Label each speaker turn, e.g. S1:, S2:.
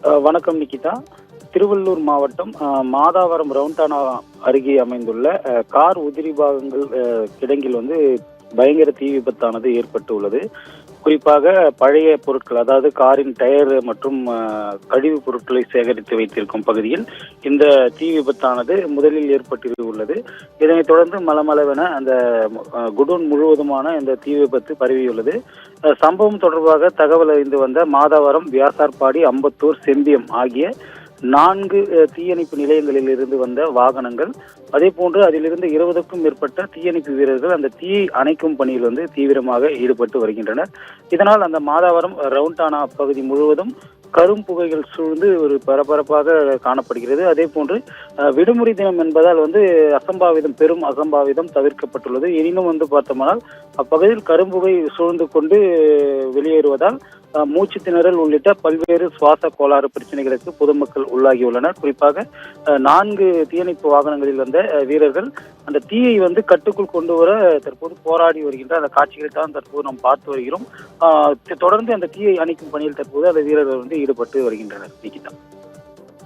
S1: வணக்கம் நிகிதா. திருவள்ளூர் மாவட்டம் மாதாவரம் ரவுண்டானா அருகே அமைந்துள்ள கார் உதிரி பாகங்கள் கிடங்கில் பயங்கர தீ விபத்தானது ஏற்பட்டுள்ளது. குறிப்பாக பழைய பொருட்கள், அதாவது காரின் டயர் மற்றும் கழிவு பொருட்களை சேகரித்து வைத்திருக்கும் பகுதியில் இந்த தீ விபத்தானது முதலில் ஏற்பட்டுள்ளது. இதனைத் தொடர்ந்து மளமளவென அந்த குடோன் முழுவதுமான இந்த தீ விபத்து பரவியுள்ளது. சம்பவம் தொடர்பாக தகவல் அறிந்து வந்த மாதாவரம், வியாசார்பாடி, அம்பத்தூர், செம்பியம் ஆகிய 4 தீயணைப்பு நிலையங்களில் இருந்து வந்த வாகனங்கள், அதே போன்று அதிலிருந்து 20க்கும் மேற்பட்ட தீயணைப்பு வீரர்கள் அந்த தீயை அணைக்கும் பணியில் தீவிரமாக ஈடுபட்டு வருகின்றனர். இதனால் அந்த மாதாவரம் ரவுண்டானா பகுதி முழுவதும் கரும்புகைகள் சூழ்ந்து ஒரு பரபரப்பாக காணப்படுகிறது. அதே போன்று விடுமுறை தினம் என்பதால் பெரும் அசம்பாவிதம் தவிர்க்கப்பட்டுள்ளது. எனினும் பார்த்தோம்னால் அப்பகுதியில் கரும்புகை சூழ்ந்து கொண்டு வெளியேறுவதால் மூச்சு திணறல் உள்ளிட்ட பல்வேறு சுவாச கோளாறு பிரச்சனைகளுக்கு பொதுமக்கள் உள்ளாகியுள்ளனர். குறிப்பாக 4 தீயணைப்பு வாகனங்களில் வந்த வீரர்கள் அந்த தீயை கட்டுக்குள் கொண்டு வர தற்போது போராடி வருகின்ற அந்த காட்சிகளை தான் தற்போது நாம் பார்த்து வருகிறோம். தொடர்ந்து அந்த தீயை அணைக்கும் பணியில் தற்போது அந்த வீரர்கள் ஈடுபட்டு வருகின்றனர். நிகிதா.